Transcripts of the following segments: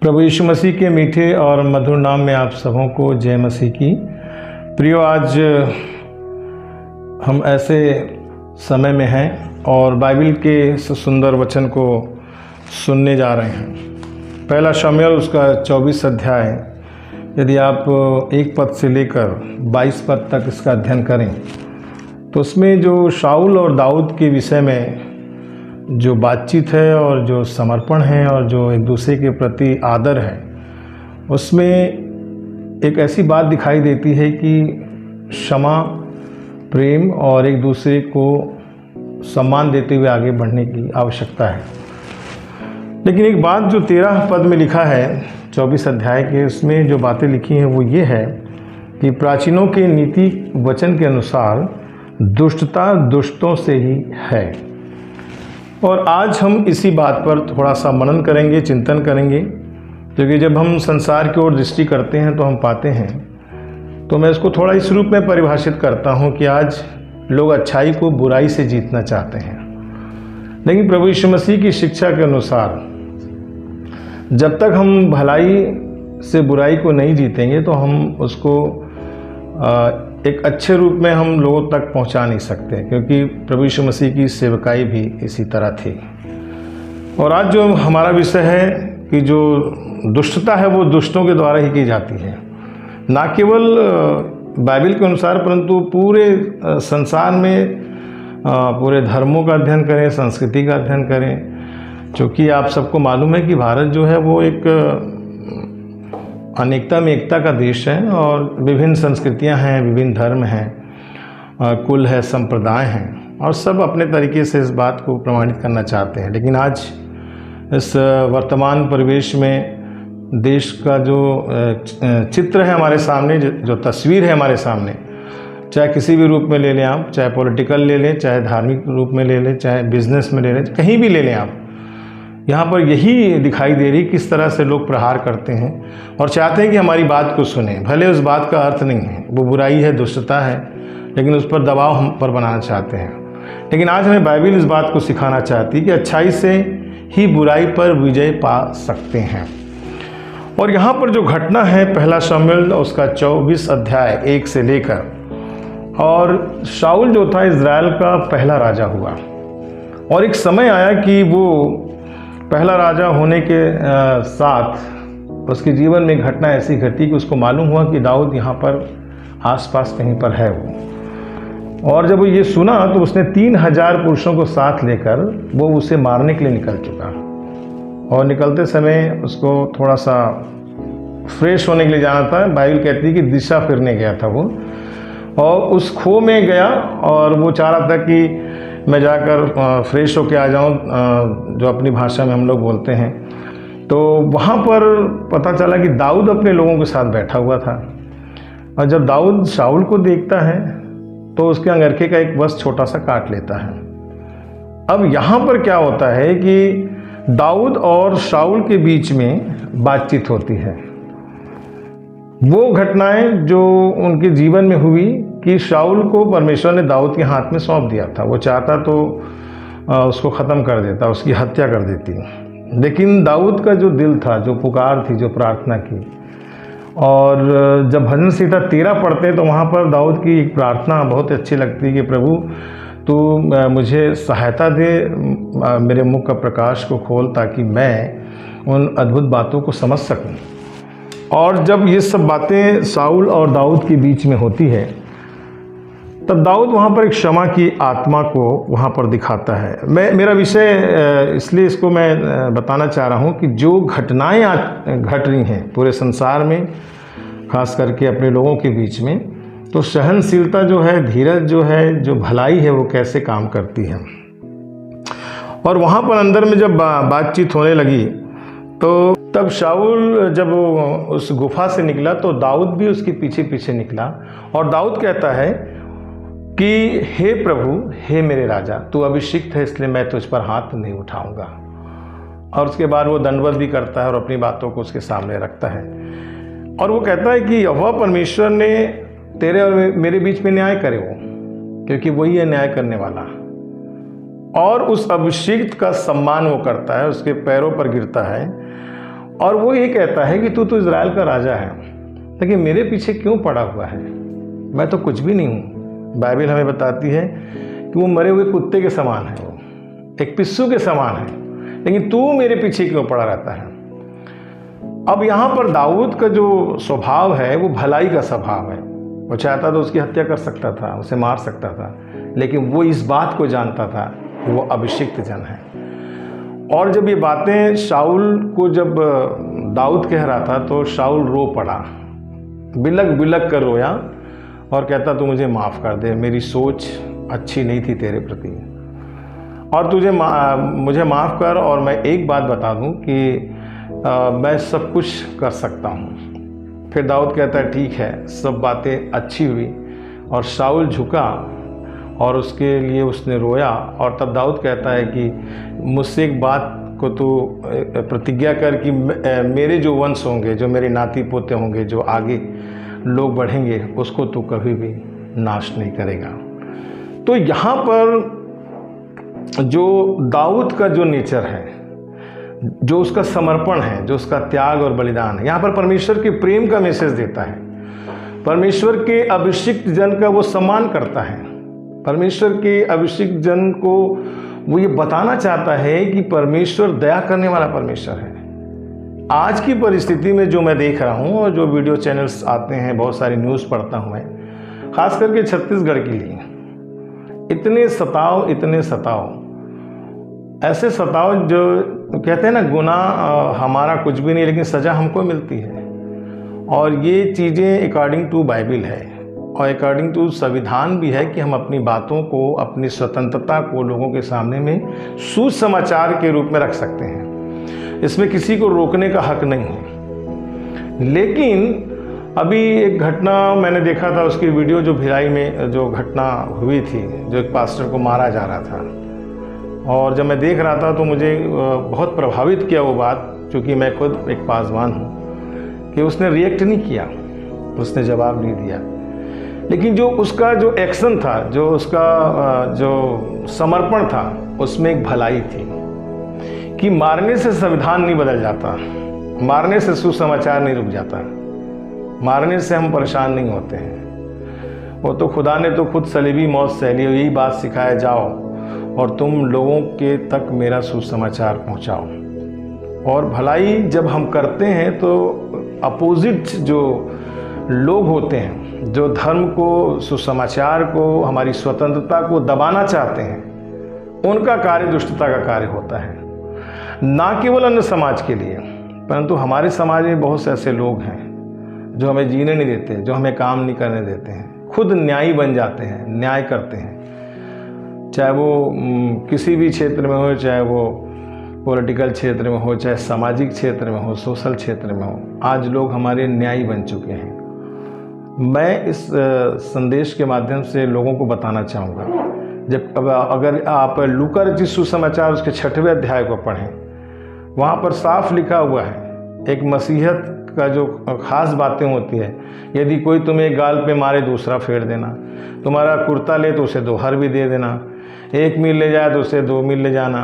प्रभु यीशु मसीह के मीठे और मधुर नाम में आप सबों को जय मसीह की। प्रियो, आज हम ऐसे समय में हैं और बाइबल के सुंदर वचन को सुनने जा रहे हैं। पहला शमूएल उसका 24 अध्याय, यदि आप 1 पद से लेकर 22 पद तक इसका अध्ययन करें तो उसमें जो शाऊल और दाऊद के विषय में जो बातचीत है और जो समर्पण है और जो एक दूसरे के प्रति आदर है, उसमें एक ऐसी बात दिखाई देती है कि क्षमा, प्रेम और एक दूसरे को सम्मान देते हुए आगे बढ़ने की आवश्यकता है। लेकिन एक बात जो 13 पद में लिखा है 24 अध्याय के, उसमें जो बातें लिखी हैं वो ये है कि प्राचीनों के नीति वचन के अनुसार दुष्टता दुष्टों से ही है। और आज हम इसी बात पर थोड़ा सा मनन करेंगे, चिंतन करेंगे, क्योंकि जब हम संसार की ओर दृष्टि करते हैं तो हम पाते हैं, तो मैं इसको थोड़ा इस रूप में परिभाषित करता हूं कि आज लोग अच्छाई को बुराई से जीतना चाहते हैं। लेकिन प्रभु यीशु मसीह की शिक्षा के अनुसार जब तक हम भलाई से बुराई को नहीं जीतेंगे तो हम उसको एक अच्छे रूप में हम लोगों तक पहुंचा नहीं सकते, क्योंकि प्रभु यीशु मसीह की सेवकाई भी इसी तरह थी। और आज जो हमारा विषय है कि जो दुष्टता है वो दुष्टों के द्वारा ही की जाती है, ना केवल बाइबल के अनुसार परंतु पूरे संसार में पूरे धर्मों का अध्ययन करें, संस्कृति का अध्ययन करें। क्योंकि आप सबको मालूम है कि भारत जो है वो एक अनेकता में एकता का देश है और विभिन्न संस्कृतियां हैं, विभिन्न धर्म हैं, कुल है, संप्रदाय हैं, और सब अपने तरीके से इस बात को प्रमाणित करना चाहते हैं। लेकिन आज इस वर्तमान परिवेश में देश का जो चित्र है हमारे सामने, जो तस्वीर है हमारे सामने, चाहे किसी भी रूप में ले लें आप, चाहे पॉलिटिकल ले लें, चाहे धार्मिक रूप में ले लें, चाहे बिजनेस में ले लें, कहीं भी ले लें आप, यहाँ पर यही दिखाई दे रही किस तरह से लोग प्रहार करते हैं और चाहते हैं कि हमारी बात को सुने। भले उस बात का अर्थ नहीं है, वो बुराई है, दुष्टता है, लेकिन उस पर दबाव हम पर बनाना चाहते हैं। लेकिन आज हमें बाइबल इस बात को सिखाना चाहती है कि अच्छाई से ही बुराई पर विजय पा सकते हैं। और यहाँ पर जो घटना है पहला शमूएल उसका 24 अध्याय 1 से लेकर, और शाऊल जो था इज़राइल का पहला राजा हुआ, और एक समय आया कि वो पहला राजा होने के साथ उसके जीवन में घटना ऐसी घटी कि उसको मालूम हुआ कि दाऊद यहाँ पर आसपास कहीं पर है वो। और जब वो ये सुना तो उसने 3000 पुरुषों को साथ लेकर वो उसे मारने के लिए निकल चुका, और निकलते समय उसको थोड़ा सा फ्रेश होने के लिए जाना था। बाइबल कहती है कि दिशा फिरने गया था वो, और उस खो में गया और वो चाह रहा था कि मैं जाकर फ्रेश होके आ जाऊं, जो अपनी भाषा में हम लोग बोलते हैं। तो वहाँ पर पता चला कि दाऊद अपने लोगों के साथ बैठा हुआ था, और जब दाऊद शाऊल को देखता है तो उसके अंगरखे का एक वस्त्र छोटा सा काट लेता है। अब यहाँ पर क्या होता है कि दाऊद और शाऊल के बीच में बातचीत होती है। वो घटनाएं जो उनके जीवन में हुई कि शाऊल को परमेश्वर ने दाऊद के हाथ में सौंप दिया था। वो चाहता तो उसको ख़त्म कर देता, उसकी हत्या कर देती, लेकिन दाऊद का जो दिल था, जो पुकार थी, जो प्रार्थना की, और जब भजन संहिता 13 पढ़ते हैं तो वहाँ पर दाऊद की एक प्रार्थना बहुत अच्छी लगती है कि प्रभु तू मुझे सहायता दे, मेरे मुख का प्रकाश को खोल, ताकि मैं उन अद्भुत बातों को समझ सकूँ। और जब ये सब बातें शाऊल और दाऊद के बीच में होती है, तब दाऊद वहाँ पर एक क्षमा की आत्मा को वहाँ पर दिखाता है। मेरा विषय इसलिए इसको मैं बताना चाह रहा हूँ कि जो घटनाएं आज घट रही हैं पूरे संसार में, खास करके अपने लोगों के बीच में, तो सहनशीलता जो है, धीरज जो है, जो भलाई है, वो कैसे काम करती है। और वहाँ पर अंदर में जब बातचीत होने लगी तो तब शाऊल जब वो उस गुफा से निकला तो दाऊद भी उसके पीछे पीछे निकला, और दाऊद कहता है कि हे प्रभु, हे मेरे राजा, तू अभिषिक्त है, इसलिए मैं तुझ पर हाथ नहीं उठाऊंगा। और उसके बाद वो दंडवत भी करता है और अपनी बातों को उसके सामने रखता है, और वो कहता है कि यहोवा परमेश्वर ने तेरे और मेरे बीच में न्याय करे हो, क्योंकि वही है न्याय करने वाला। और उस अभिषिक्त का सम्मान वो करता है, उसके पैरों पर गिरता है और वो ये कहता है कि तू तो इज़राइल का राजा है, लेकिन मेरे पीछे क्यों पड़ा हुआ है? मैं तो कुछ भी नहीं हूँ। बाइबल हमें बताती है कि वो मरे हुए कुत्ते के समान है, वो एक पिस्सू के समान है, लेकिन तू मेरे पीछे क्यों पड़ा रहता है? अब यहाँ पर दाऊद का जो स्वभाव है वो भलाई का स्वभाव है। वो चाहता तो उसकी हत्या कर सकता था, उसे मार सकता था, लेकिन वो इस बात को जानता था कि वो अभिषिक्त जन है। और जब ये बातें शाऊल को जब दाऊद कह रहा था तो शाऊल रो पड़ा, बिलक बिलक कर रोया और कहता तू मुझे माफ़ कर दे, मेरी सोच अच्छी नहीं थी तेरे प्रति, और मुझे माफ़ कर, और मैं एक बात बता दूं कि मैं सब कुछ कर सकता हूं। फिर दाऊद कहता है ठीक है, सब बातें अच्छी हुई, और शाऊल झुका और उसके लिए उसने रोया। और तब दाऊद कहता है कि मुझसे एक बात को तू प्रतिज्ञा कर कि मेरे जो वंश होंगे, जो मेरे नाती पोते होंगे, जो आगे लोग बढ़ेंगे, उसको तू कभी भी नाश नहीं करेगा। तो यहाँ पर जो दाऊद का जो नेचर है, जो उसका समर्पण है, जो उसका त्याग और बलिदान है, यहाँ पर परमेश्वर के प्रेम का मैसेज देता है। परमेश्वर के अभिषिक्त जन का वो सम्मान करता है। परमेश्वर के अभिषिक्त जन को वो ये बताना चाहता है कि परमेश्वर दया करने वाला परमेश्वर है। आज की परिस्थिति में जो मैं देख रहा हूँ और जो वीडियो चैनल्स आते हैं, बहुत सारी न्यूज़ पढ़ता हूँ मैं, खास करके छत्तीसगढ़ के लिए, इतने सताओ, ऐसे सताओ जो कहते हैं ना, गुनाह हमारा कुछ भी नहीं, लेकिन सज़ा हमको मिलती है। और ये चीज़ें अकॉर्डिंग टू बाइबल है और अकॉर्डिंग टू संविधान भी है कि हम अपनी बातों को, अपनी स्वतंत्रता को लोगों के सामने में सुसमाचार के रूप में रख सकते हैं। इसमें किसी को रोकने का हक नहीं है। लेकिन अभी एक घटना मैंने देखा था, उसकी वीडियो जो भिलाई में जो घटना हुई थी, जो एक पास्टर को मारा जा रहा था, और जब मैं देख रहा था तो मुझे बहुत प्रभावित किया वो बात, क्योंकि मैं खुद एक पासवान हूँ, कि उसने रिएक्ट नहीं किया, उसने जवाब नहीं दिया। लेकिन जो उसका जो एक्शन था, जो उसका जो समर्पण था, उसमें एक भलाई थी कि मारने से संविधान नहीं बदल जाता, मारने से सुसमाचार नहीं रुक जाता, मारने से हम परेशान नहीं होते हैं। वो तो खुदा ने तो खुद सलीबी मौत सह ली, यही बात सिखाए जाओ और तुम लोगों के तक मेरा सुसमाचार पहुंचाओ। और भलाई जब हम करते हैं तो अपोजिट जो लोग होते हैं, जो धर्म को, सुसमाचार को, हमारी स्वतंत्रता को दबाना चाहते हैं, उनका कार्य दुष्टता का कार्य होता है। ना केवल अन्य समाज के लिए, परंतु हमारे समाज में बहुत से ऐसे लोग हैं जो हमें जीने नहीं देते, जो हमें काम नहीं करने देते हैं, खुद न्यायी बन जाते हैं, न्याय करते हैं। चाहे वो किसी भी क्षेत्र में हो, चाहे वो पॉलिटिकल क्षेत्र में हो, चाहे सामाजिक क्षेत्र में हो, सोशल क्षेत्र में हो, आज लोग हमारे न्यायी बन चुके हैं। मैं इस संदेश के माध्यम से लोगों को बताना चाहूँगा, अगर आप लूका रचित सुसमाचार उसके 6वें अध्याय को पढ़ें, वहाँ पर साफ लिखा हुआ है एक मसीहत का जो खास बातें होती है। यदि कोई तुम्हें गाल पे मारे दूसरा फेर देना, तुम्हारा कुर्ता ले तो उसे 2 हर भी दे देना, 1 मील ले जाए तो उसे 2 मील ले जाना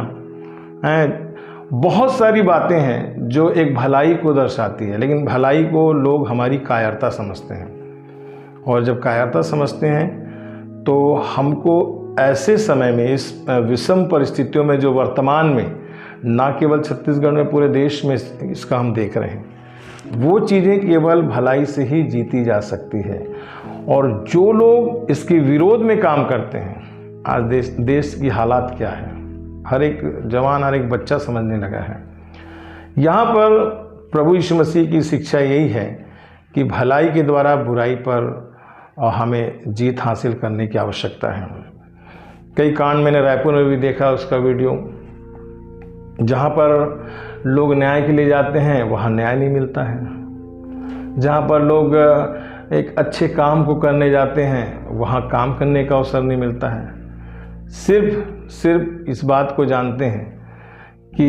है। बहुत सारी बातें हैं जो एक भलाई को दर्शाती है, लेकिन भलाई को लोग हमारी कायरता समझते हैं। और जब कायरता समझते हैं तो हमको ऐसे समय में, इस विषम परिस्थितियों में जो वर्तमान में ना केवल छत्तीसगढ़ में, पूरे देश में इसका हम देख रहे हैं, वो चीज़ें केवल भलाई से ही जीती जा सकती है। और जो लोग इसके विरोध में काम करते हैं, आज देश की हालात क्या है, हर एक जवान, हर एक बच्चा समझने लगा है। यहाँ पर प्रभु यीशु मसीह की शिक्षा यही है कि भलाई के द्वारा बुराई पर हमें जीत हासिल करने की आवश्यकता है। कई कांड मैंने रायपुर में भी देखा, उसका वीडियो, जहाँ पर लोग न्याय के लिए जाते हैं वहाँ न्याय नहीं मिलता है, जहाँ पर लोग एक अच्छे काम को करने जाते हैं वहाँ काम करने का अवसर नहीं मिलता है। सिर्फ इस बात को जानते हैं कि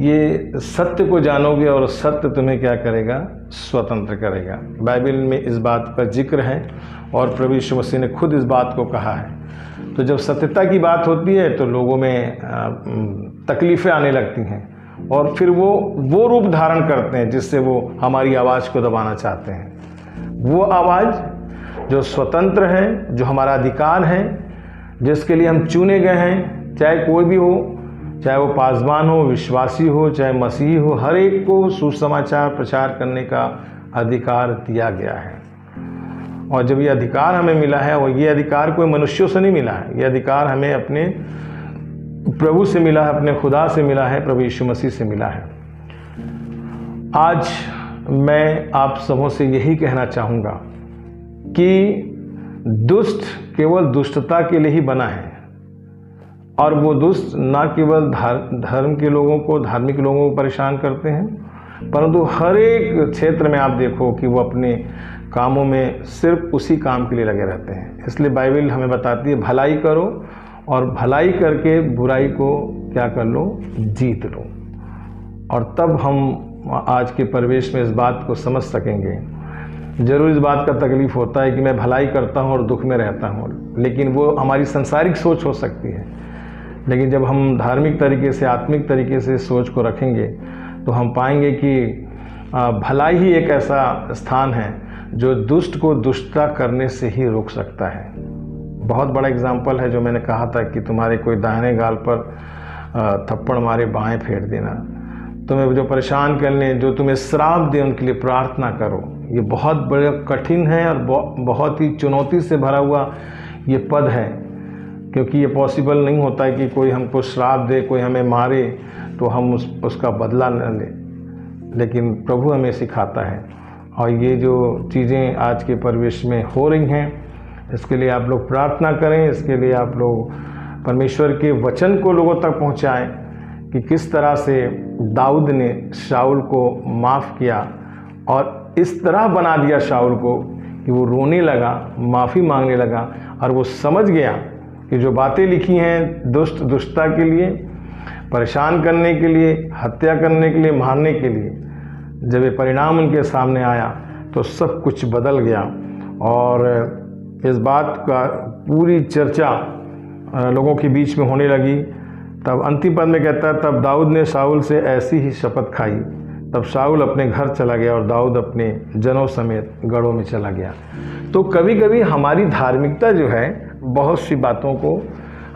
ये सत्य को जानोगे और सत्य तुम्हें क्या करेगा, स्वतंत्र करेगा। बाइबल में इस बात का जिक्र है और प्रभु यीशु मसीह ने खुद इस बात को कहा है। तो जब सत्यता की बात होती है तो लोगों में तकलीफ़ें आने लगती हैं, और फिर वो रूप धारण करते हैं जिससे वो हमारी आवाज़ को दबाना चाहते हैं। वो आवाज़ जो स्वतंत्र है, जो हमारा अधिकार है, जिसके लिए हम चुने गए हैं, चाहे कोई भी हो, चाहे वो पासवान हो, विश्वासी हो, चाहे मसीही हो, हर एक को सुसमाचार प्रचार करने का अधिकार दिया गया है। और जब ये अधिकार हमें मिला है, और ये अधिकार कोई मनुष्यों से नहीं मिला है, ये अधिकार हमें अपने प्रभु से मिला है, अपने खुदा से मिला है, प्रभु यीशु मसीह से मिला है। आज मैं आप सबों से यही कहना चाहूँगा कि दुष्ट केवल दुष्टता के लिए ही बना है, और वो दुष्ट ना केवल धर्म के लोगों को, धार्मिक लोगों को परेशान करते हैं, परंतु हर एक क्षेत्र में आप देखो कि वो अपने कामों में सिर्फ उसी काम के लिए लगे रहते हैं। इसलिए बाइबल हमें बताती है भलाई करो, और भलाई करके बुराई को क्या कर लो, जीत लो। और तब हम आज के परिवेश में इस बात को समझ सकेंगे। ज़रूर इस बात का तकलीफ़ होता है कि मैं भलाई करता हूँ और दुख में रहता हूँ, लेकिन वो हमारी संसारिक सोच हो सकती है। लेकिन जब हम धार्मिक तरीके से, आत्मिक तरीके से सोच को रखेंगे तो हम पाएंगे कि भलाई ही एक ऐसा स्थान है जो दुष्ट को दुष्टता करने से ही रोक सकता है। बहुत बड़ा एग्जाम्पल है जो मैंने कहा था कि तुम्हारे कोई दाहिने गाल पर थप्पड़ मारे बाएं फेर देना, तुम्हें जो परेशान कर लें, जो तुम्हें श्राप दे, उनके लिए प्रार्थना करो। ये बहुत बड़ा कठिन है और बहुत ही चुनौती से भरा हुआ ये पद है, क्योंकि ये पॉसिबल नहीं होता है कि कोई हमको श्राप दे, कोई हमें मारे तो हम उसका बदला न लें। लेकिन प्रभु हमें सिखाता है, और ये जो चीज़ें आज के परिवेश में हो रही हैं, इसके लिए आप लोग प्रार्थना करें। इसके लिए आप लोग परमेश्वर के वचन को लोगों तक पहुंचाएं कि किस तरह से दाऊद ने शाऊल को माफ़ किया, और इस तरह बना दिया शाऊल को कि वो रोने लगा, माफ़ी मांगने लगा, और वो समझ गया कि जो बातें लिखी हैं दुष्टता के लिए, परेशान करने के लिए, हत्या करने के लिए, मारने के लिए, जब ये परिणाम उनके सामने आया तो सब कुछ बदल गया। और इस बात का पूरी चर्चा लोगों के बीच में होने लगी। तब अंतिम पद में कहता है, तब दाऊद ने शाऊल से ऐसी ही शपथ खाई। तब शाऊल अपने घर चला गया और दाऊद अपने जनों समेत गढ़ों में चला गया। तो कभी कभी हमारी धार्मिकता जो है बहुत सी बातों को,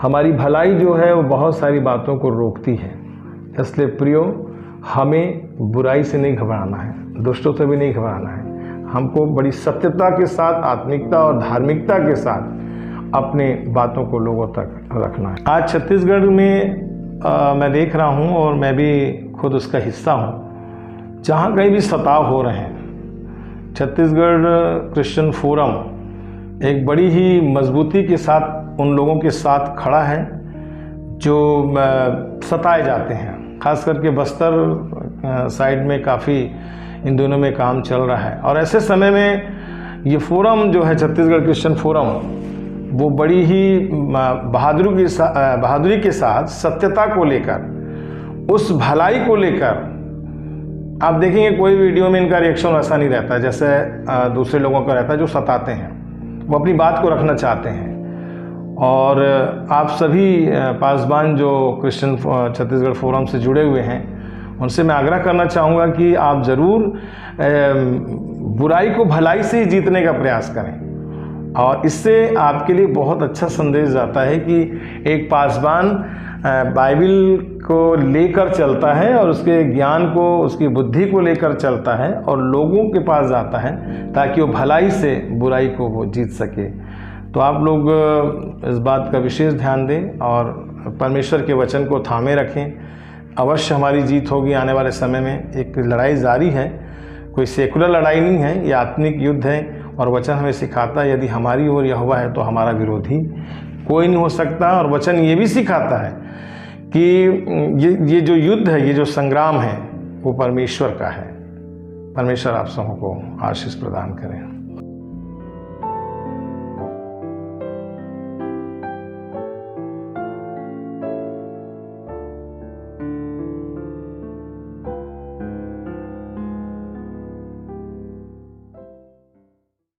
हमारी भलाई जो है वो बहुत सारी बातों को रोकती है। इसलिए प्रियो, हमें बुराई से नहीं घबराना है, दुष्टों से भी नहीं घबराना है। हमको बड़ी सत्यता के साथ, आत्मिकता और धार्मिकता के साथ अपने बातों को लोगों तक रखना है। आज छत्तीसगढ़ में मैं देख रहा हूँ, और मैं भी खुद उसका हिस्सा हूँ, जहाँ कहीं भी सताव हो रहे हैं, छत्तीसगढ़ क्रिश्चियन फोरम एक बड़ी ही मजबूती के साथ उन लोगों के साथ खड़ा है जो सताए जाते हैं। खास करके बस्तर साइड में काफ़ी इन दिनों में काम चल रहा है, और ऐसे समय में ये फोरम जो है छत्तीसगढ़ क्रिश्चियन फोरम, वो बड़ी ही बहादुरी के साथ सत्यता को लेकर, उस भलाई को लेकर, आप देखेंगे कोई वीडियो में इनका रिएक्शन ऐसा नहीं रहता जैसे दूसरे लोगों का रहता है जो सताते हैं। वो अपनी बात को रखना चाहते हैं। और आप सभी पासवान जो क्रिश्चियन छत्तीसगढ़ फोरम से जुड़े हुए हैं, उनसे मैं आग्रह करना चाहूँगा कि आप ज़रूर बुराई को भलाई से ही जीतने का प्रयास करें। और इससे आपके लिए बहुत अच्छा संदेश जाता है कि एक पासवान बाइबल को लेकर चलता है, और उसके ज्ञान को, उसकी बुद्धि को लेकर चलता है, और लोगों के पास जाता है ताकि वो भलाई से बुराई को वो जीत सके। तो आप लोग इस बात का विशेष ध्यान दें और परमेश्वर के वचन को थामे रखें। अवश्य हमारी जीत होगी आने वाले समय में। एक लड़ाई जारी है, कोई सेकुलर लड़ाई नहीं है, ये आत्मिक युद्ध है। और वचन हमें सिखाता है यदि हमारी ओर यहोवा है तो हमारा विरोधी कोई नहीं हो सकता। और वचन ये भी सिखाता है कि ये जो युद्ध है, ये जो संग्राम है, वो परमेश्वर का है। परमेश्वर आप सबों को आशीष प्रदान करें।